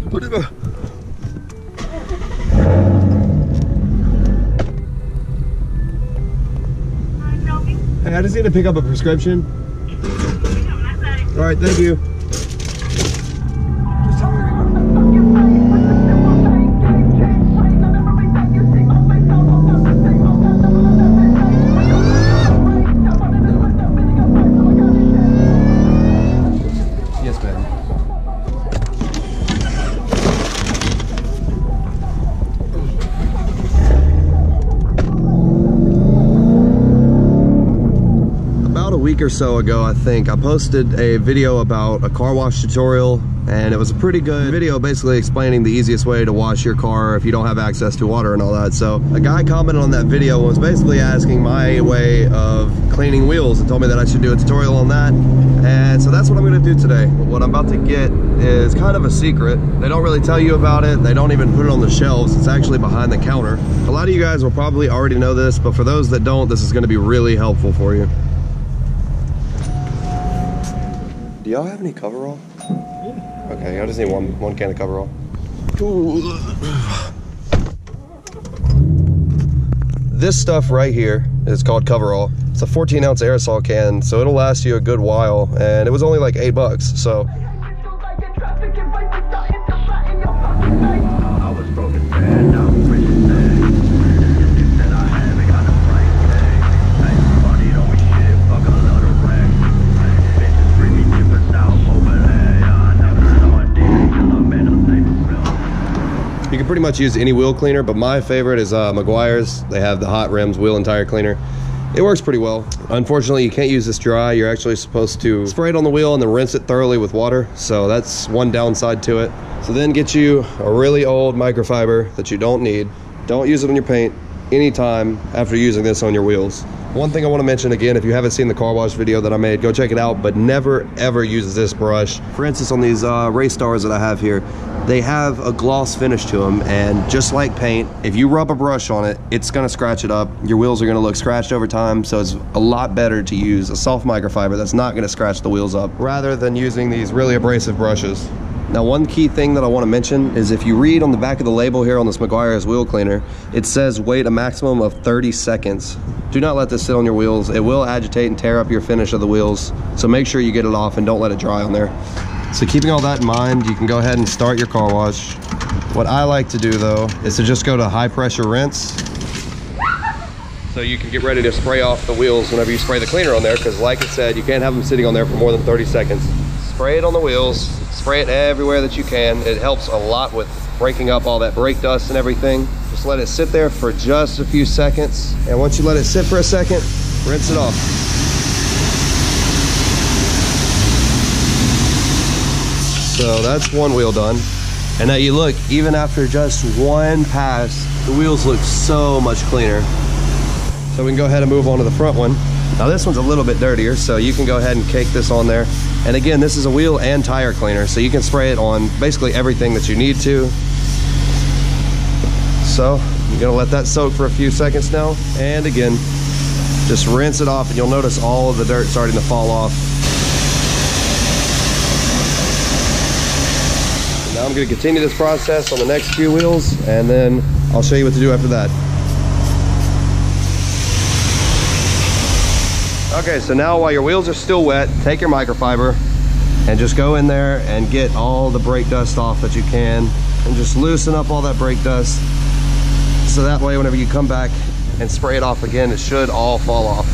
Put it back. Hey, I just need to pick up a prescription. All right, thank you. Yes, ma'am. About a week or so ago, I think, I posted a video about a car wash tutorial, and it was a pretty good video basically explaining the easiest way to wash your car if you don't have access to water and all that. So a guy commented on that video and was basically asking my way of cleaning wheels and told me that I should do a tutorial on that. And so that's what I'm gonna do today. What I'm about to get is kind of a secret. They don't really tell you about it. They don't even put it on the shelves. It's actually behind the counter. A lot of you guys will probably already know this, but for those that don't, this is gonna be really helpful for you. Do y'all have any coverall? Yeah. Okay, I just need one can of coverall. This stuff right here is called coverall. It's a 14-ounce aerosol can, so it'll last you a good while, and it was only like $8, so. You can pretty much use any wheel cleaner, but my favorite is Meguiar's. They have the hot rims wheel and tire cleaner. It works pretty well. Unfortunately, you can't use this dry. You're actually supposed to spray it on the wheel and then rinse it thoroughly with water. So that's one downside to it. So then get you a really old microfiber that you don't need. Don't use it on your paint anytime after using this on your wheels. One thing I want to mention again, if you haven't seen the car wash video that I made, go check it out, but never ever use this brush. For instance, on these race stars that I have here, they have a gloss finish to them, and just like paint, if you rub a brush on it, it's gonna scratch it up. Your wheels are gonna look scratched over time, so it's a lot better to use a soft microfiber that's not gonna scratch the wheels up, rather than using these really abrasive brushes. Now, one key thing that I want to mention is if you read on the back of the label here on this Meguiar's wheel cleaner, it says wait a maximum of 30 seconds. Do not let this sit on your wheels. It will agitate and tear up your finish of the wheels, so make sure you get it off and don't let it dry on there. So keeping all that in mind, you can go ahead and start your car wash. What I like to do though is to just go to high pressure rinse, so you can get ready to spray off the wheels whenever you spray the cleaner on there, because like I said, you can't have them sitting on there for more than 30 seconds. Spray it on the wheels, spray it everywhere that you can. It helps a lot with breaking up all that brake dust and everything. Just let it sit there for just a few seconds, and once you let it sit for a second, rinse it off. So that's one wheel done. And now you look, even after just one pass, the wheels look so much cleaner. So we can go ahead and move on to the front one. Now this one's a little bit dirtier, so you can go ahead and cake this on there. And again, this is a wheel and tire cleaner, so you can spray it on basically everything that you need to. So you're gonna let that soak for a few seconds now. And again, just rinse it off, and you'll notice all of the dirt starting to fall off. And now I'm gonna continue this process on the next few wheels, and then I'll show you what to do after that. Okay, so now while your wheels are still wet, take your microfiber and just go in there and get all the brake dust off that you can, and just loosen up all that brake dust, so that way whenever you come back and spray it off again, it should all fall off.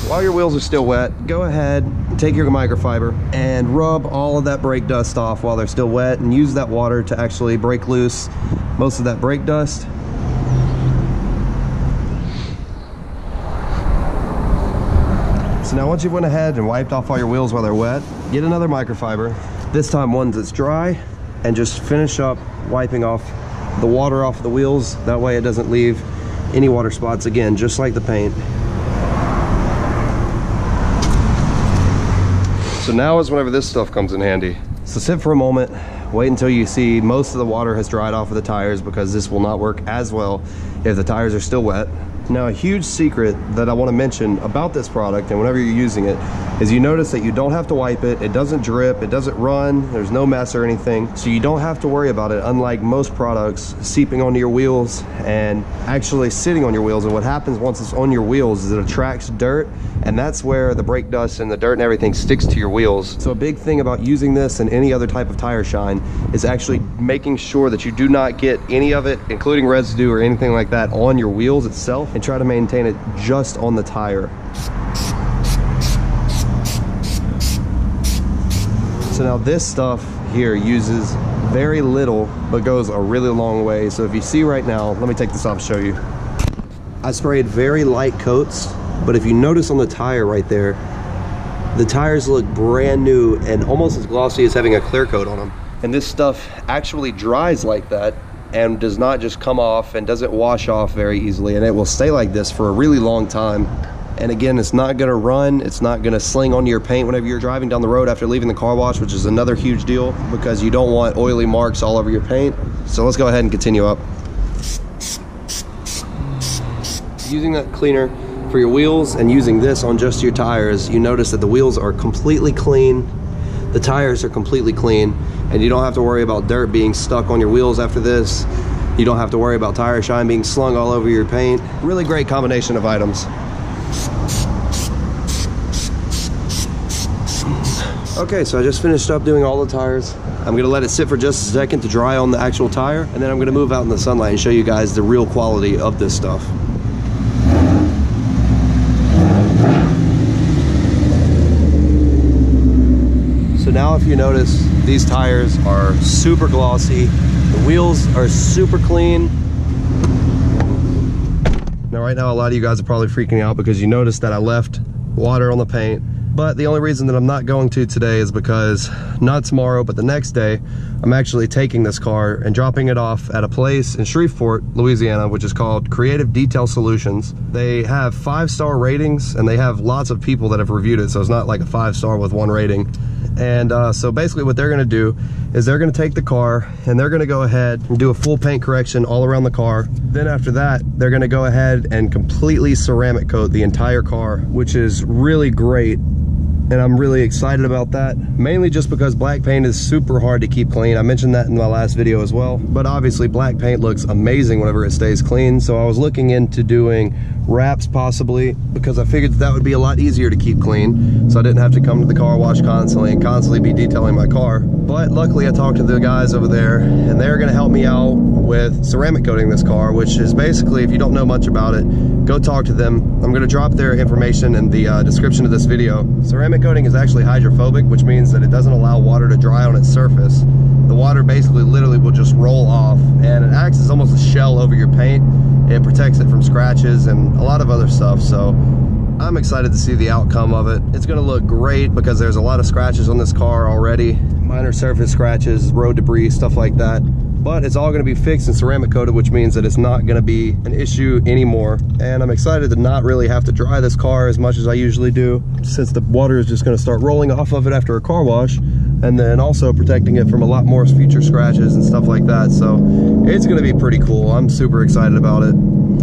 While your wheels are still wet, go ahead, take your microfiber and rub all of that brake dust off while they're still wet, and use that water to actually break loose most of that brake dust. So now once you've went ahead and wiped off all your wheels while they're wet, get another microfiber, this time one that's dry, and just finish up wiping off the water off the wheels. That way it doesn't leave any water spots, again, just like the paint. So now is whenever this stuff comes in handy. So sit for a moment, wait until you see most of the water has dried off of the tires, because this will not work as well if the tires are still wet. Now, a huge secret that I want to mention about this product, and whenever you're using it, is you notice that you don't have to wipe it. It doesn't drip, it doesn't run, there's no mess or anything. So you don't have to worry about it, unlike most products seeping onto your wheels and actually sitting on your wheels. And what happens once it's on your wheels is it attracts dirt, and that's where the brake dust and the dirt and everything sticks to your wheels. So a big thing about using this and any other type of tire shine is actually making sure that you do not get any of it, including residue or anything like that, on your wheels itself, and try to maintain it just on the tire. So now this stuff here uses very little but goes a really long way. So if you see right now, let me take this off and show you. I sprayed very light coats, but if you notice on the tire right there, the tires look brand new and almost as glossy as having a clear coat on them. And this stuff actually dries like that and does not just come off and doesn't wash off very easily, and it will stay like this for a really long time. And again, it's not gonna run, it's not gonna sling onto your paint whenever you're driving down the road after leaving the car wash, which is another huge deal because you don't want oily marks all over your paint. So let's go ahead and continue up. Using that cleaner for your wheels and using this on just your tires, you notice that the wheels are completely clean, the tires are completely clean, and you don't have to worry about dirt being stuck on your wheels after this. You don't have to worry about tire shine being slung all over your paint. Really great combination of items. Okay, so I just finished up doing all the tires. I'm gonna let it sit for just a second to dry on the actual tire, and then I'm gonna move out in the sunlight and show you guys the real quality of this stuff. So now if you notice, these tires are super glossy. The wheels are super clean. Now right now, a lot of you guys are probably freaking out because you noticed that I left water on the paint. But the only reason that I'm not going to today is because not tomorrow, but the next day, I'm actually taking this car and dropping it off at a place in Shreveport, Louisiana, which is called Creative Detail Solutions. They have 5-star ratings and they have lots of people that have reviewed it. So it's not like a 5-star with 1 rating. And so basically what they're gonna do is they're gonna take the car and they're gonna go ahead and do a full paint correction all around the car. Then after that, they're gonna go ahead and completely ceramic coat the entire car, which is really great. And I'm really excited about that, mainly just because black paint is super hard to keep clean. I mentioned that in my last video as well, but obviously black paint looks amazing whenever it stays clean. So I was looking into doing wraps possibly, because I figured that would be a lot easier to keep clean, so I didn't have to come to the car wash constantly and constantly be detailing my car. But luckily I talked to the guys over there and they're gonna help me out with ceramic coating this car, which is basically, if you don't know much about it, go talk to them. I'm gonna drop their information in the description of this video. Ceramic coating is actually hydrophobic, which means that it doesn't allow water to dry on its surface. The water basically literally will just roll off, and it acts as almost a shell over your paint. It protects it from scratches and a lot of other stuff. So I'm excited to see the outcome of it. It's gonna look great because there's a lot of scratches on this car already. Minor surface scratches, road debris, stuff like that. But it's all gonna be fixed and ceramic coated, which means that it's not gonna be an issue anymore. And I'm excited to not really have to dry this car as much as I usually do, since the water is just gonna start rolling off of it after a car wash, and then also protecting it from a lot more future scratches and stuff like that. So it's gonna be pretty cool. I'm super excited about it.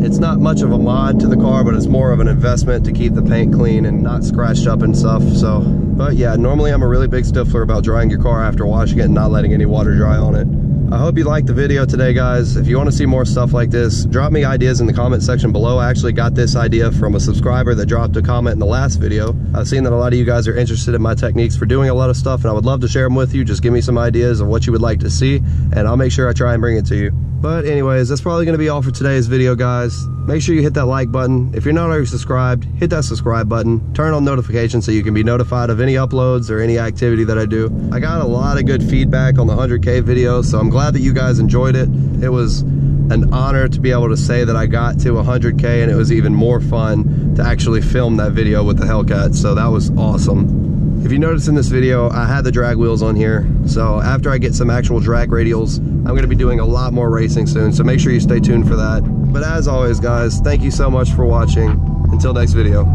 It's not much of a mod to the car, but it's more of an investment to keep the paint clean and not scratched up and stuff. So, but yeah, normally I'm a really big stickler about drying your car after washing it and not letting any water dry on it. I hope you liked the video today, guys. If you want to see more stuff like this, drop me ideas in the comment section below. I actually got this idea from a subscriber that dropped a comment in the last video. I've seen that a lot of you guys are interested in my techniques for doing a lot of stuff, and I would love to share them with you. Just give me some ideas of what you would like to see, and I'll make sure I try and bring it to you. But anyways, that's probably going to be all for today's video, guys. Make sure you hit that like button. If you're not already subscribed, hit that subscribe button. Turn on notifications so you can be notified of any uploads or any activity that I do. I got a lot of good feedback on the 100K video, so I'm glad that you guys enjoyed it. It was an honor to be able to say that I got to 100K, and it was even more fun to actually film that video with the Hellcat, so that was awesome. If you notice in this video, I had the drag wheels on here, so after I get some actual drag radials, I'm going to be doing a lot more racing soon, so make sure you stay tuned for that. But as always, guys, thank you so much for watching. Until next video.